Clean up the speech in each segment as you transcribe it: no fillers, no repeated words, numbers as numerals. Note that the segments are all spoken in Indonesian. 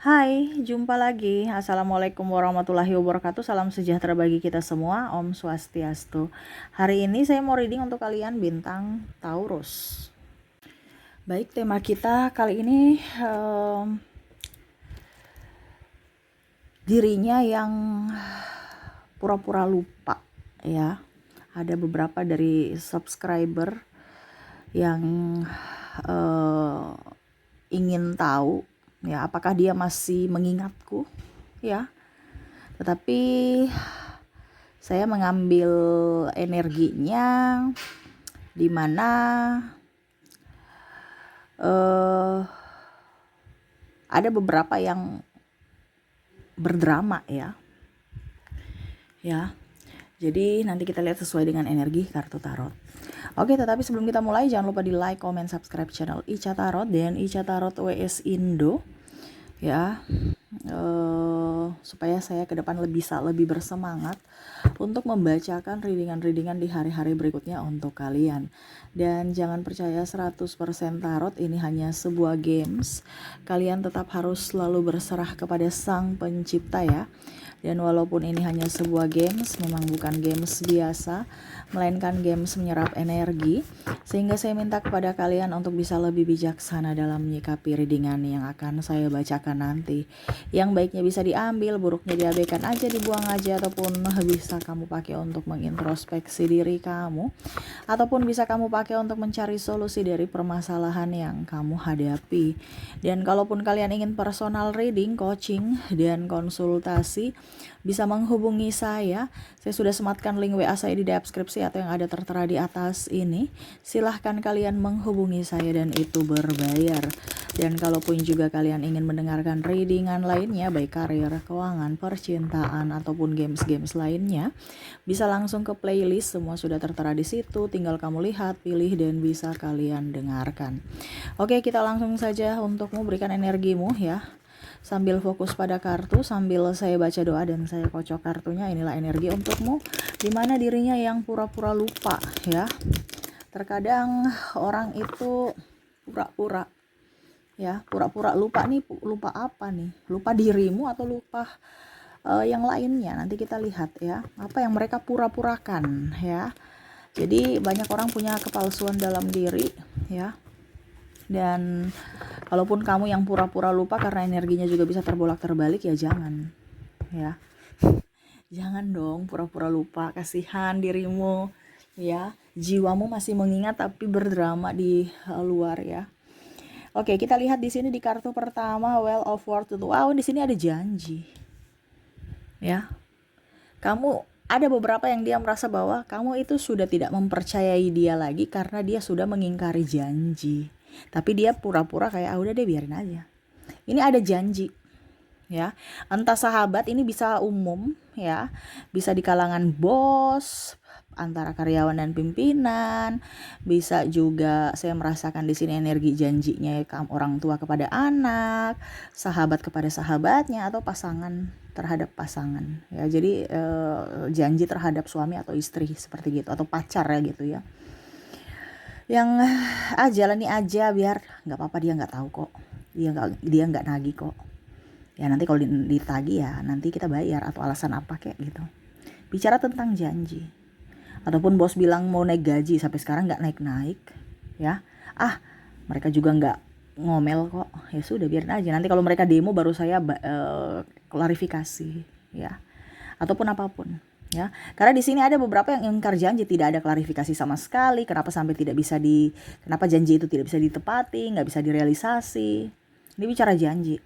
Hai, jumpa lagi. Assalamualaikum warahmatullahi wabarakatuh. Salam sejahtera bagi kita semua. Om Swastiastu. Hari ini saya mau reading untuk kalian bintang Taurus. Baik, tema kita kali ini dirinya yang pura-pura lupa, ya. Ada beberapa dari subscriber yang ingin tahu, ya, apakah dia masih mengingatku, ya. Tetapi saya mengambil energinya di mana ada beberapa yang berdrama, ya. Jadi nanti kita lihat sesuai dengan energi kartu tarot. Oke, tetapi sebelum kita mulai jangan lupa di like, comment, subscribe channel Ica Tarot dan Ica Tarot WS Indo, ya. Supaya saya ke depan bisa lebih bersemangat untuk membacakan readingan-readingan di hari-hari berikutnya untuk kalian. Dan jangan percaya 100% tarot ini hanya sebuah games. Kalian tetap harus selalu berserah kepada Sang Pencipta, ya. Dan walaupun ini hanya sebuah games, memang bukan games biasa, melainkan games menyerap energi, sehingga saya minta kepada kalian untuk bisa lebih bijaksana dalam menyikapi readingan yang akan saya bacakan nanti. Yang baiknya bisa diambil, buruknya diabaikan aja, dibuang aja, ataupun bisa kamu pakai untuk mengintrospeksi diri kamu, ataupun bisa kamu pakai untuk mencari solusi dari permasalahan yang kamu hadapi. Dan kalaupun kalian ingin personal reading, coaching, dan konsultasi, bisa menghubungi saya. Saya sudah sematkan link WA saya di deskripsi atau yang ada tertera di atas ini. Silahkan kalian menghubungi saya dan itu berbayar. Dan kalaupun juga kalian ingin mendengarkan readingan lainnya, baik karir, keuangan, percintaan, ataupun games-games lainnya, bisa langsung ke playlist, semua sudah tertera di situ. Tinggal kamu lihat, pilih, dan bisa kalian dengarkan. Oke, kita langsung saja untuk memberikan energimu, ya. Sambil fokus pada kartu, sambil saya baca doa dan saya kocok kartunya. Inilah energi untukmu, dimana dirinya yang pura-pura lupa, ya. Terkadang orang itu pura-pura, ya, pura-pura lupa nih. Lupa apa nih? Lupa dirimu atau lupa yang lainnya? Nanti kita lihat, ya, apa yang mereka pura-purakan, ya. Jadi banyak orang punya kepalsuan dalam diri, ya. Dan kalaupun kamu yang pura-pura lupa karena energinya juga bisa terbolak-terbalik, ya jangan, ya. Jangan dong pura-pura lupa, kasihan dirimu, ya. Jiwamu masih mengingat tapi berdrama di luar, ya. Oke, kita lihat di sini di kartu pertama, Well of Fortune. Wow, di sini ada janji, ya. Kamu ada beberapa yang dia merasa bahwa kamu itu sudah tidak mempercayai dia lagi karena dia sudah mengingkari janji. Tapi dia pura-pura kayak udah deh, biarin aja. Ini ada janji, ya. Entah sahabat, ini bisa umum, ya. Bisa di kalangan bos, antara karyawan dan pimpinan. Bisa juga saya merasakan di sini energi janjinya orang tua kepada anak, sahabat kepada sahabatnya, atau pasangan terhadap pasangan, ya. Jadi janji terhadap suami atau istri seperti gitu, atau pacar, ya, gitu, ya. Yang jalani aja, biar nggak apa-apa, dia nggak tahu kok, dia nggak nagih kok, ya. Nanti kalau ditagih, ya nanti kita bayar, atau alasan apa kayak gitu. Bicara tentang janji, ataupun bos bilang mau naik gaji, sampai sekarang nggak naik-naik, ya. Mereka juga nggak ngomel kok, ya sudah, biarin aja. Nanti kalau mereka demo baru saya klarifikasi, ya. Ataupun apapun, ya. Karena di sini ada beberapa yang ingkar janji, tidak ada klarifikasi sama sekali. Kenapa janji itu tidak bisa ditepati, nggak bisa direalisasi. Ini bicara janji,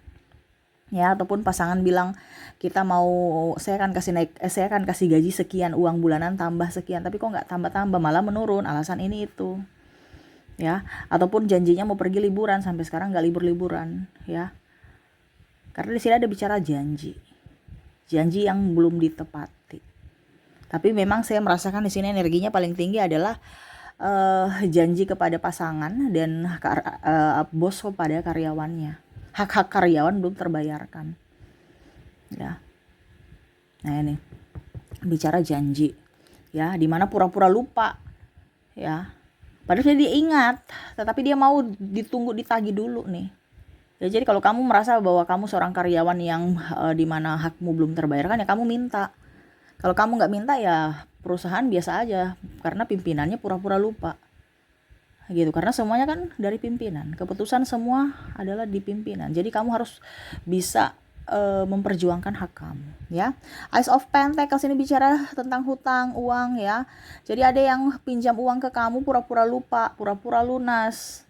ya. Ataupun pasangan bilang saya akan kasih gaji sekian, uang bulanan tambah sekian, tapi kok nggak tambah-tambah, malah menurun, alasan ini itu, ya. Ataupun janjinya mau pergi liburan, sampai sekarang nggak liburan, ya. Karena di sini ada bicara janji yang belum ditepati. Tapi memang saya merasakan di sini energinya paling tinggi adalah janji kepada pasangan dan bos kepada karyawannya. Hak-hak karyawan belum terbayarkan, ya. Nah, ini bicara janji, ya, dimana pura-pura lupa, ya. Padahal dia ingat, tetapi dia mau ditunggu ditagih dulu nih, Ya jadi kalau kamu merasa bahwa kamu seorang karyawan yang di mana hakmu belum terbayarkan, ya kamu minta. Kalau kamu nggak minta, ya perusahaan biasa aja, karena pimpinannya pura-pura lupa gitu. Karena semuanya kan dari pimpinan, keputusan semua adalah di pimpinan. Jadi kamu harus bisa memperjuangkan hak kamu, ya. Ace of Pentacles ini bicara tentang hutang, uang, ya. Jadi ada yang pinjam uang ke kamu pura-pura lupa, pura-pura lunas,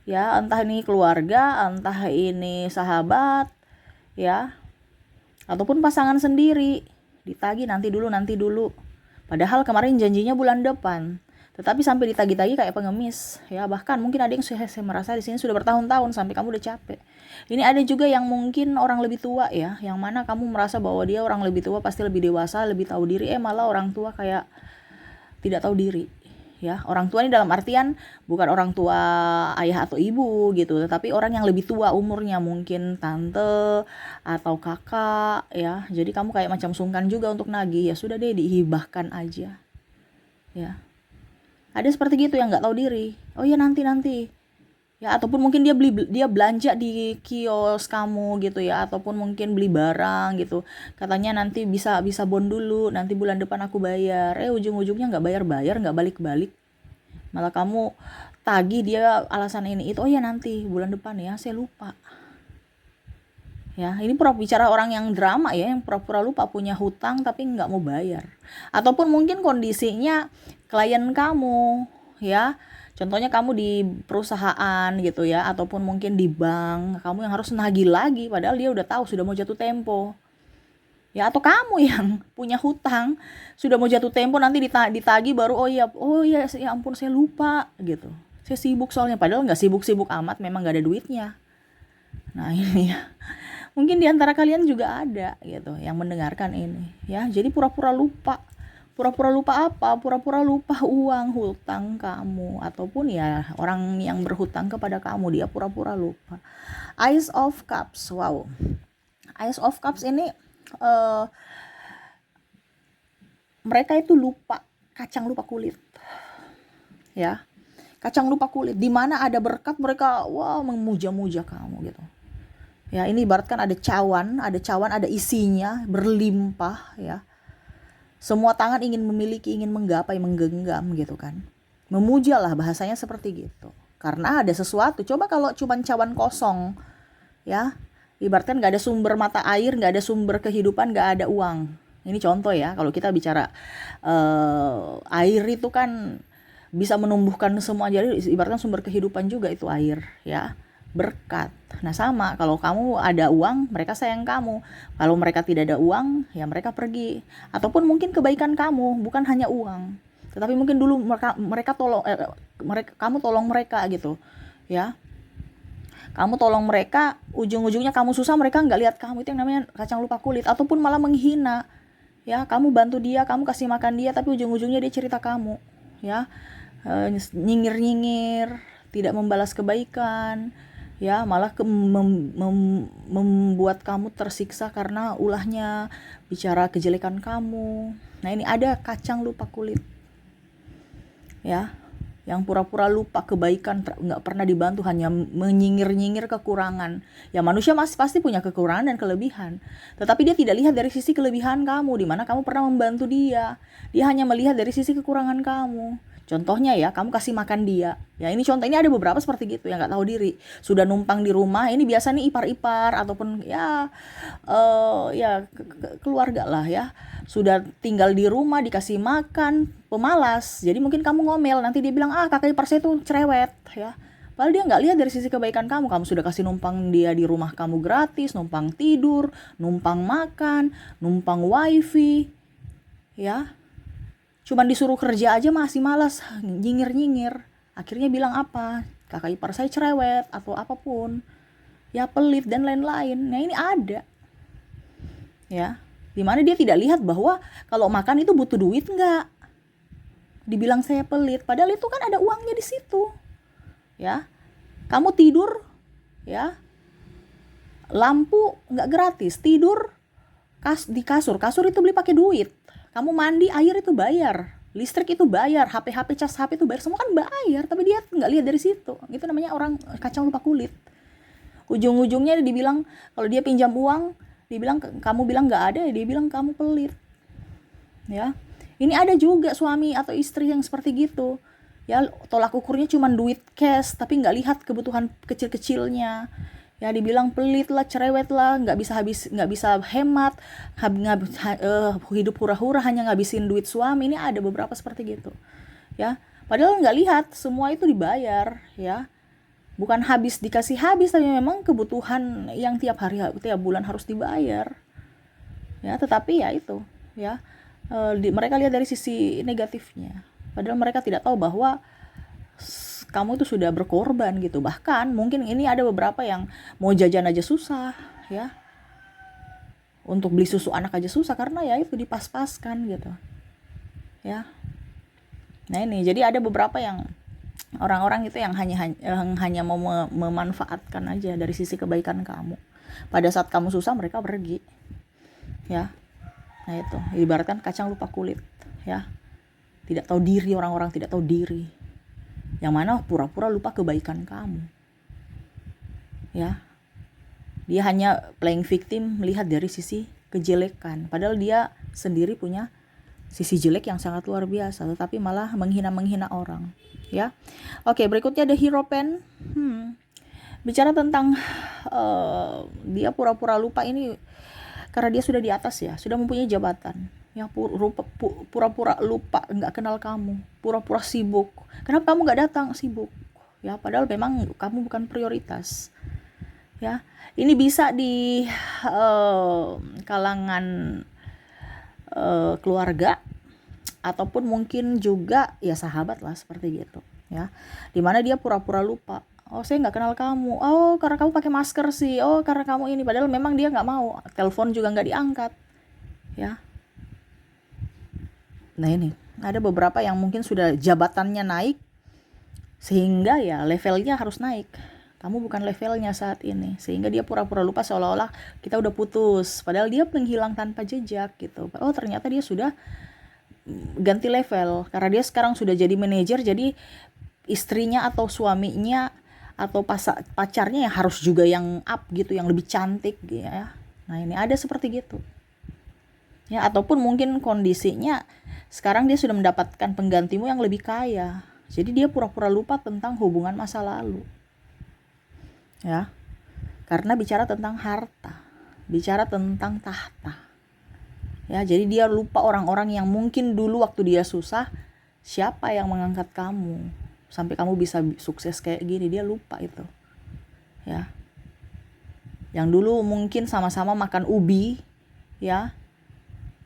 ya. Entah ini keluarga, entah ini sahabat, ya, ataupun pasangan sendiri. Ditagih nanti dulu. Padahal kemarin janjinya bulan depan, tetapi sampai ditagih-tagih kayak pengemis, ya. Bahkan mungkin ada yang saya merasa di sini sudah bertahun-tahun sampai kamu udah capek. Ini ada juga yang mungkin orang lebih tua, ya, yang mana kamu merasa bahwa dia orang lebih tua, pasti lebih dewasa, lebih tahu diri, malah orang tua kayak tidak tahu diri, ya. Orang tua ini dalam artian bukan orang tua ayah atau ibu gitu, tetapi orang yang lebih tua umurnya, mungkin tante atau kakak, ya. Jadi kamu kayak macam sungkan juga untuk nagih, ya sudah deh, dihibahkan aja, ya. Ada seperti gitu yang nggak tahu diri, oh ya nanti, ya. Ataupun mungkin dia belanja di kios kamu gitu, ya. Ataupun mungkin beli barang gitu, katanya nanti bisa bon dulu, nanti bulan depan aku bayar, ujung-ujungnya nggak bayar, nggak balik, malah kamu tagih dia alasan ini itu, oh ya nanti bulan depan ya, saya lupa, ya. Ini bicara orang yang drama, ya, yang pura-pura lupa punya hutang tapi nggak mau bayar. Ataupun mungkin kondisinya klien kamu, ya. Contohnya kamu di perusahaan gitu, ya, ataupun mungkin di bank, kamu yang harus nagih lagi padahal dia udah tahu sudah mau jatuh tempo. Ya, atau kamu yang punya hutang sudah mau jatuh tempo, nanti ditagih baru, oh ya ya ampun saya lupa gitu. Saya sibuk soalnya, padahal nggak sibuk-sibuk amat, memang nggak ada duitnya. Nah, ini ya. Mungkin di antara kalian juga ada gitu yang mendengarkan ini, ya. Jadi pura-pura lupa. Pura-pura lupa apa? Pura-pura lupa uang hutang kamu, ataupun ya orang yang berhutang kepada kamu, dia pura-pura lupa. Ace of Cups. Wow. Ace of Cups ini mereka itu lupa, kacang lupa kulit. Ya. Kacang lupa kulit. Di mana ada berkat mereka memuja-muja kamu gitu. Ya, ini ibaratkan ada cawan, ada isinya berlimpah, ya. Semua tangan ingin memiliki, ingin menggapai, menggenggam gitu kan. Memuja lah, bahasanya seperti gitu. Karena ada sesuatu. Coba kalau cuma cawan kosong, ya. Ibaratkan gak ada sumber mata air, gak ada sumber kehidupan, gak ada uang. Ini contoh, ya. Kalau kita bicara air itu kan bisa menumbuhkan semua, jadi ibaratkan sumber kehidupan juga itu air, ya. Berkat. Nah sama, kalau kamu ada uang, mereka sayang kamu. Kalau mereka tidak ada uang, ya mereka pergi. Ataupun mungkin kebaikan kamu bukan hanya uang, tetapi mungkin dulu mereka tolong kamu tolong mereka gitu, ya. Kamu tolong mereka, ujung-ujungnya kamu susah, mereka nggak lihat kamu, itu yang namanya kacang lupa kulit. Ataupun malah menghina, ya. Kamu bantu dia, kamu kasih makan dia, tapi ujung-ujungnya dia cerita kamu, ya. Nyinyir, tidak membalas kebaikan, ya, malah membuat kamu tersiksa karena ulahnya bicara kejelekan kamu. Nah, ini ada kacang lupa kulit, ya, yang pura-pura lupa kebaikan, nggak pernah dibantu, hanya menyinyir-nyinyir kekurangan. Ya, manusia pasti punya kekurangan dan kelebihan, tetapi dia tidak lihat dari sisi kelebihan kamu, di mana kamu pernah membantu dia. Dia hanya melihat dari sisi kekurangan kamu. Contohnya, ya, kamu kasih makan dia. Ya, ini contoh, ini ada beberapa seperti gitu yang nggak tahu diri. Sudah numpang di rumah, ini biasa nih ipar-ipar ataupun ya keluarga lah, ya. Sudah tinggal di rumah, dikasih makan, pemalas. Jadi mungkin kamu ngomel, nanti dia bilang, kakak ipar saya tuh cerewet, ya. Padahal dia nggak lihat dari sisi kebaikan kamu. Kamu sudah kasih numpang dia di rumah kamu gratis, numpang tidur, numpang makan, numpang wifi, ya. Cuman disuruh kerja aja masih malas, nyinyir. Akhirnya bilang apa? Kakak ipar saya cerewet atau apapun. Ya, pelit dan lain-lain. Nah, ini ada. Ya. Dimana dia tidak lihat bahwa kalau makan itu butuh duit enggak. Dibilang saya pelit, padahal itu kan ada uangnya di situ. Ya. Kamu tidur, ya. Lampu enggak gratis, tidur di kasur itu beli pakai duit. Kamu mandi, air itu bayar, listrik itu bayar, HP cas HP itu bayar, semua kan bayar, tapi dia nggak lihat dari situ. Itu namanya orang kacang lupa kulit. Ujung-ujungnya dibilang, kalau dia pinjam uang, dibilang kamu bilang nggak ada, dia bilang kamu pelit. Ya, ini ada juga suami atau istri yang seperti gitu. Ya, tolak ukurnya cuma duit cash, tapi nggak lihat kebutuhan kecil-kecilnya. Ya, dibilang pelit lah, cerewet lah, nggak bisa hemat, hidup hura-hura hanya ngabisin duit suami. Ini ada beberapa seperti gitu. Ya, padahal nggak lihat semua itu dibayar. Ya, bukan dikasih habis, tapi memang kebutuhan yang tiap bulan harus dibayar. Ya, tetapi ya itu, ya, mereka lihat dari sisi negatifnya, padahal mereka tidak tahu bahwa kamu itu sudah berkorban gitu. Bahkan mungkin ini ada beberapa yang mau jajan aja susah, ya, untuk beli susu anak aja susah karena ya itu dipas-paskan gitu, ya. Nah ini, jadi ada beberapa yang orang-orang itu yang hanya mau memanfaatkan aja dari sisi kebaikan kamu. Pada saat kamu susah mereka pergi, ya. Nah itu, ibaratkan kacang lupa kulit, ya. Tidak tahu diri, orang-orang tidak tahu diri. Yang mana pura-pura lupa kebaikan kamu. Ya. Dia hanya playing victim, melihat dari sisi kejelekan. Padahal dia sendiri punya sisi jelek yang sangat luar biasa, tetapi malah menghina orang, ya. Oke, berikutnya ada Hero Pen. Bicara tentang dia pura-pura lupa ini karena dia sudah di atas, ya, sudah mempunyai jabatan, ya, pura-pura lupa, nggak kenal kamu, pura-pura sibuk. Kenapa kamu nggak datang? Sibuk, ya, padahal memang kamu bukan prioritas, ya. Ini bisa di kalangan keluarga ataupun mungkin juga ya sahabat lah, seperti gitu, ya, dimana dia pura-pura lupa. Oh, saya nggak kenal kamu. Oh, karena kamu pakai masker sih. Oh, karena kamu ini. Padahal memang dia nggak mau. Telepon juga nggak diangkat. Ya. Nah ini, ada beberapa yang mungkin sudah jabatannya naik, sehingga ya levelnya harus naik. Kamu bukan levelnya saat ini. Sehingga dia pura-pura lupa seolah-olah kita udah putus. Padahal dia menghilang tanpa jejak gitu. Oh, ternyata dia sudah ganti level. Karena dia sekarang sudah jadi manajer. Jadi istrinya atau suaminya atau pacarnya yang harus juga yang up gitu, yang lebih cantik, ya. Nah ini ada seperti gitu, ya. Ataupun mungkin kondisinya sekarang dia sudah mendapatkan penggantimu yang lebih kaya, jadi dia pura-pura lupa tentang hubungan masa lalu, ya, karena bicara tentang harta, bicara tentang tahta, ya. Jadi dia lupa orang-orang yang mungkin dulu waktu dia susah, siapa yang mengangkat kamu sampai kamu bisa sukses kayak gini. Dia lupa itu, ya. Yang dulu mungkin sama-sama makan ubi, ya,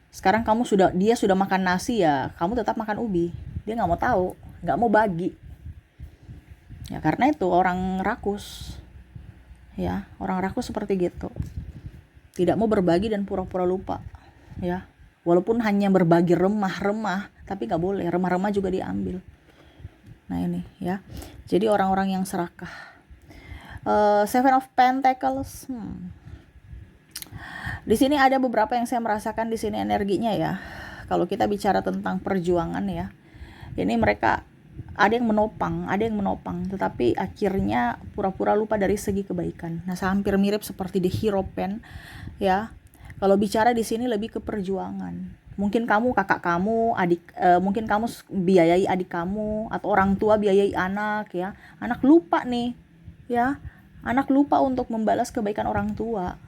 sekarang dia sudah makan nasi, ya, kamu tetap makan ubi. Dia nggak mau tahu, nggak mau bagi, ya, karena itu orang rakus, ya. Orang rakus seperti gitu, tidak mau berbagi dan pura-pura lupa, ya. Walaupun hanya berbagi remah-remah, tapi nggak boleh, remah-remah juga diambil. Nah ini, ya. Jadi orang-orang yang serakah. Seven of Pentacles. Di sini ada beberapa yang saya merasakan di sini energinya, ya. Kalau kita bicara tentang perjuangan, ya. Ini mereka ada yang menopang, tetapi akhirnya pura-pura lupa dari segi kebaikan. Nah, hampir mirip seperti di Hero Pen, ya. Kalau bicara di sini lebih ke perjuangan. Mungkin kamu, kakak kamu, mungkin kamu biayai adik kamu, atau orang tua biayai anak, ya. Anak lupa nih, ya. Anak lupa untuk membalas kebaikan orang tua,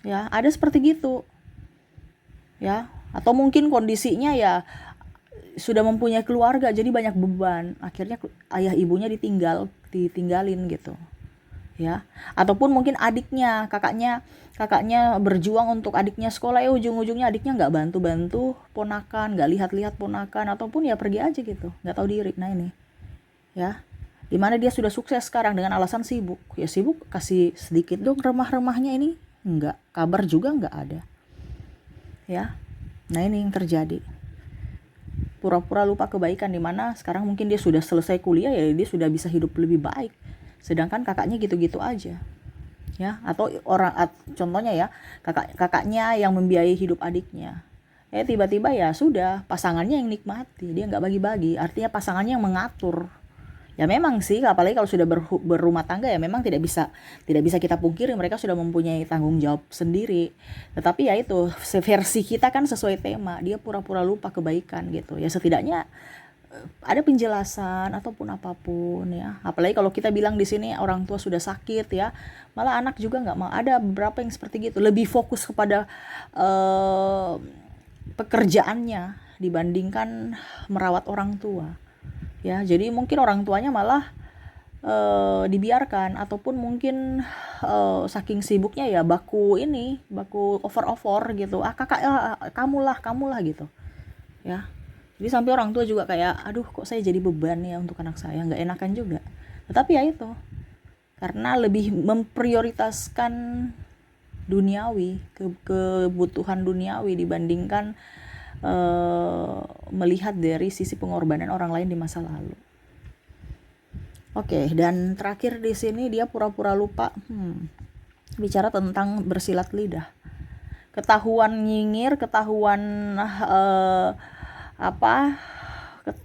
ya. Ada seperti gitu, ya. Atau mungkin kondisinya ya sudah mempunyai keluarga, jadi banyak beban. Akhirnya ayah ibunya ditinggalin gitu, ya. Ataupun mungkin adiknya, kakaknya berjuang untuk adiknya sekolah, ya ujung-ujungnya adiknya nggak bantu ponakan, nggak lihat-lihat ponakan, ataupun ya pergi aja gitu, nggak tahu diri. Nah ini, ya, dimana dia sudah sukses sekarang dengan alasan sibuk. Ya sibuk, kasih sedikit dong remah-remahnya. Ini nggak, kabar juga nggak ada, ya. Nah ini yang terjadi, pura-pura lupa kebaikan, dimana sekarang mungkin dia sudah selesai kuliah, ya dia sudah bisa hidup lebih baik, sedangkan kakaknya gitu-gitu aja, ya. Atau contohnya ya, kakaknya yang membiayai hidup adiknya, tiba-tiba ya sudah pasangannya yang nikmati, dia nggak bagi-bagi. Artinya pasangannya yang mengatur, Ya memang sih, apalagi kalau sudah berumah tangga ya memang tidak bisa kita pungkiri mereka sudah mempunyai tanggung jawab sendiri. Tetapi ya itu, versi kita kan sesuai tema, dia pura-pura lupa kebaikan gitu. Ya setidaknya ada penjelasan ataupun apapun ya. Apalagi kalau kita bilang di sini orang tua sudah sakit ya, malah anak juga nggak mau. Ada beberapa yang seperti gitu, lebih fokus kepada pekerjaannya dibandingkan merawat orang tua. Ya, jadi mungkin orang tuanya malah dibiarkan ataupun mungkin saking sibuknya ya baku over gitu. Kakak kamulah gitu. Ya. Jadi sampai orang tua juga kayak aduh kok saya jadi beban ya untuk anak saya, nggak enakan juga. Tetapi ya itu, karena lebih memprioritaskan duniawi, kebutuhan duniawi dibandingkan melihat dari sisi pengorbanan orang lain di masa lalu. Oke, dan terakhir di sini dia pura-pura lupa bicara tentang bersilat lidah. Ketahuan nyinyir, ketahuan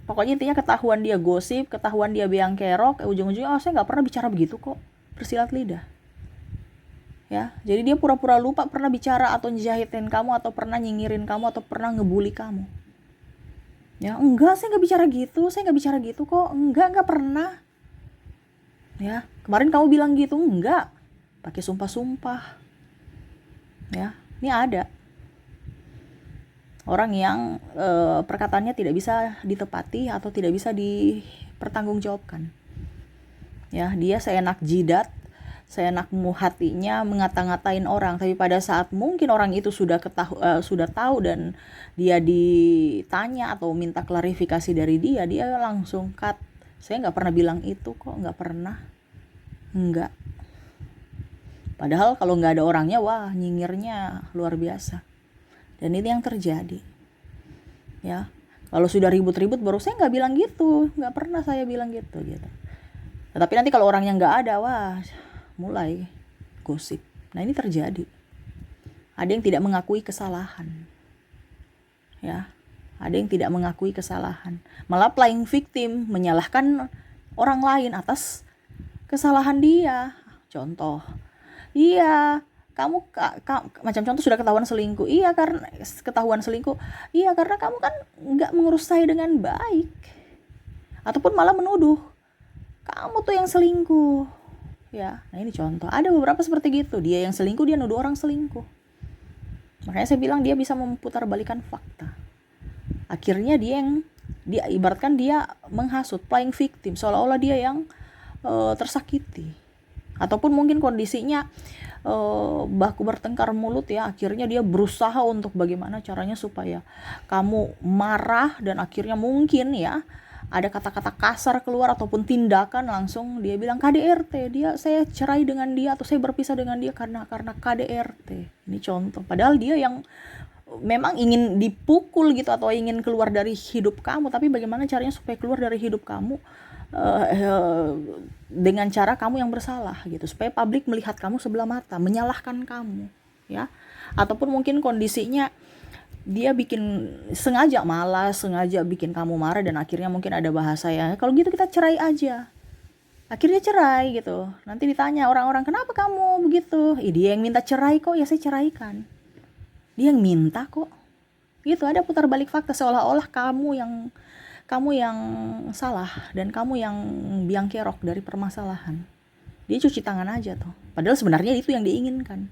pokoknya intinya ketahuan dia gosip, ketahuan dia biang kerok, ujung-ujungnya saya nggak pernah bicara begitu kok, bersilat lidah. Ya, jadi dia pura-pura lupa pernah bicara atau ngejahitin kamu atau pernah nyinyirin kamu atau pernah ngebully kamu. Ya, enggak, saya nggak bicara gitu kok, enggak pernah. Ya, kemarin kamu bilang gitu, enggak, pakai sumpah-sumpah. Ya, ini ada orang yang perkataannya tidak bisa ditepati atau tidak bisa dipertanggungjawabkan. Ya, dia seenak jidat, seenak hatinya ngata-ngatain orang, tapi pada saat mungkin orang itu sudah tahu dan dia ditanya atau minta klarifikasi dari dia langsung cut. Saya nggak pernah bilang itu kok, nggak pernah, nggak. Padahal kalau nggak ada orangnya, wah nyinyirnya luar biasa. Dan ini yang terjadi. Ya, kalau sudah ribut-ribut baru saya nggak bilang gitu, nggak pernah saya bilang gitu. Tetapi nanti kalau orangnya nggak ada, wah mulai gosip. Nah ini terjadi. Ada yang tidak mengakui kesalahan. Ya, ada yang tidak mengakui kesalahan. Malah playing victim, menyalahkan orang lain atas kesalahan dia. Contoh, iya kamu macam contoh sudah ketahuan selingkuh. Iya karena ketahuan selingkuh. Iya karena kamu kan nggak mengurus saya dengan baik. Ataupun malah menuduh kamu tuh yang selingkuh. Ya, nah ini contoh. Ada beberapa seperti gitu. Dia yang selingkuh, dia nuduh orang selingkuh. Makanya saya bilang dia bisa memutarbalikkan fakta. Akhirnya dia ibaratkan dia menghasut, playing victim, seolah-olah dia yang tersakiti. Ataupun mungkin kondisinya baku bertengkar mulut ya, akhirnya dia berusaha untuk bagaimana caranya supaya kamu marah dan akhirnya mungkin ya ada kata-kata kasar keluar ataupun tindakan langsung dia bilang KDRT, saya cerai dengan dia atau saya berpisah dengan dia karena KDRT. Ini contoh. Padahal dia yang memang ingin dipukul gitu atau ingin keluar dari hidup kamu, tapi bagaimana caranya supaya keluar dari hidup kamu dengan cara kamu yang bersalah gitu, supaya publik melihat kamu sebelah mata, menyalahkan kamu ya. Ataupun mungkin kondisinya dia sengaja bikin kamu marah dan akhirnya mungkin ada bahasa ya kalau gitu kita cerai aja. Akhirnya cerai gitu. Nanti ditanya orang-orang kenapa kamu begitu? Dia yang minta cerai kok, ya saya ceraikan. Dia yang minta kok. Gitu, ada putar balik fakta seolah-olah kamu yang salah dan kamu yang biang kerok dari permasalahan. Dia cuci tangan aja tuh. Padahal sebenarnya itu yang diinginkan.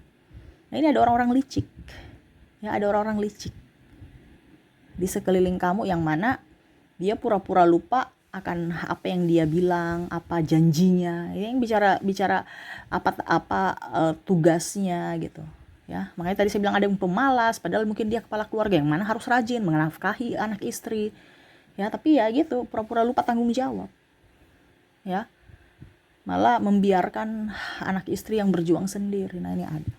Nah ini ada orang-orang licik. Ya ada orang-orang licik di sekeliling kamu yang mana dia pura-pura lupa akan apa yang dia bilang, apa janjinya. Ini yang bicara apa tugasnya gitu. Ya, makanya tadi saya bilang ada yang pemalas, padahal mungkin dia kepala keluarga yang mana harus rajin menafkahi anak istri. Ya, tapi ya gitu, pura-pura lupa tanggung jawab. Ya. Malah membiarkan anak istri yang berjuang sendiri. Nah, ini ada.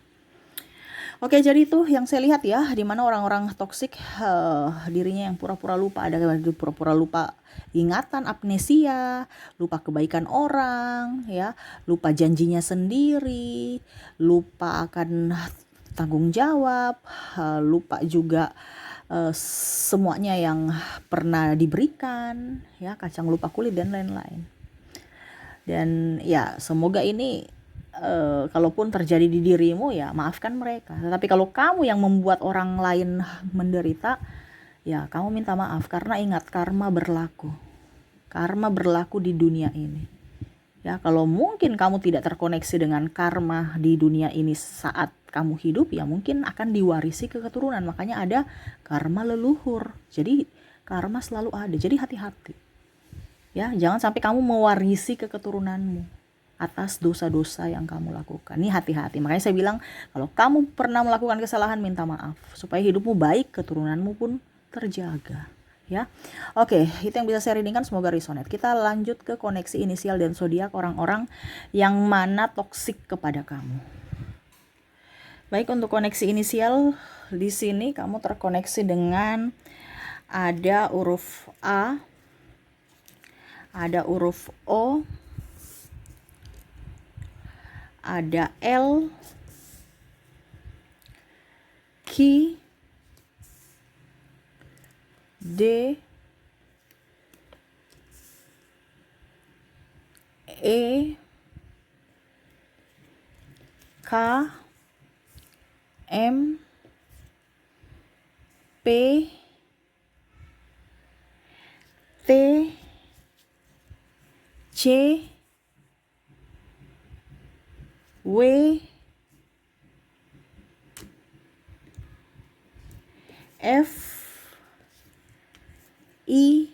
Oke, jadi itu yang saya lihat ya, di mana orang-orang toksik dirinya yang pura-pura lupa, ada pura-pura lupa ingatan, amnesia, lupa kebaikan orang, ya, lupa janjinya sendiri, lupa akan tanggung jawab, lupa juga semuanya yang pernah diberikan, ya, kacang lupa kulit dan lain-lain. Dan ya semoga ini kalaupun terjadi di dirimu ya maafkan mereka. Tetapi kalau kamu yang membuat orang lain menderita, ya kamu minta maaf, karena ingat karma berlaku. Karma berlaku di dunia ini. Ya, kalau mungkin kamu tidak terkoneksi dengan karma di dunia ini saat kamu hidup, ya mungkin akan diwarisi ke keturunan. Makanya ada karma leluhur. Jadi karma selalu ada. Jadi hati-hati. Ya, jangan sampai kamu mewarisi ke keturunanmu atas dosa-dosa yang kamu lakukan. Ini hati-hati. Makanya saya bilang, kalau kamu pernah melakukan kesalahan, minta maaf supaya hidupmu baik, keturunanmu pun terjaga. Ya, oke, itu yang bisa saya readingkan, semoga resonate. Kita lanjut ke koneksi inisial dan zodiak orang-orang yang mana toksik kepada kamu. Baik, untuk koneksi inisial di sini kamu terkoneksi dengan ada huruf A, ada huruf O, ada L, Q, D, E, K, M, P, T, C, W, F, I,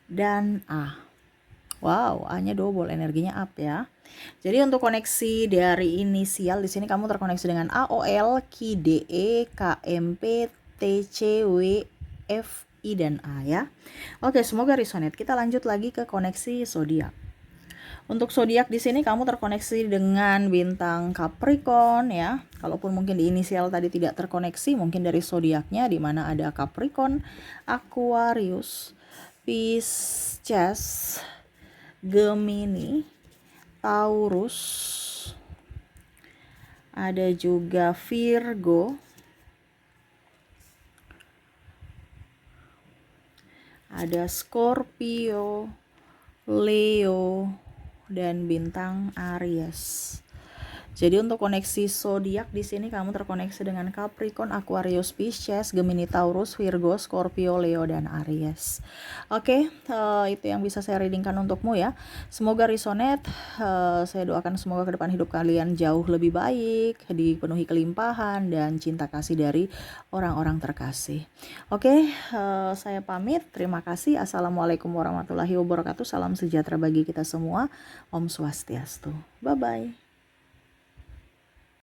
dan A. Wow, A-nya double, energinya up ya. Jadi untuk koneksi dari inisial di sini kamu terkoneksi dengan A, O, L, Q, D, E, K, M, P, T, C, W, F, I, dan A ya. Oke, semoga resonate. Kita lanjut lagi ke koneksi zodiak. Untuk zodiak di sini kamu terkoneksi dengan bintang Capricorn ya. Kalaupun mungkin di inisial tadi tidak terkoneksi, mungkin dari zodiaknya di mana ada Capricorn, Aquarius, Pisces, Gemini, Taurus, ada juga Virgo, ada Scorpio, Leo, dan bintang Aries. Jadi untuk koneksi zodiak di sini kamu terkoneksi dengan Capricorn, Aquarius, Pisces, Gemini, Taurus, Virgo, Scorpio, Leo, dan Aries. Oke, itu yang bisa saya readingkan untukmu ya. Semoga resonate. Saya doakan semoga ke depan hidup kalian jauh lebih baik, dipenuhi kelimpahan dan cinta kasih dari orang-orang terkasih. Oke, saya pamit. Terima kasih. Assalamualaikum warahmatullahi wabarakatuh. Salam sejahtera bagi kita semua. Om Swastiastu. Bye-bye.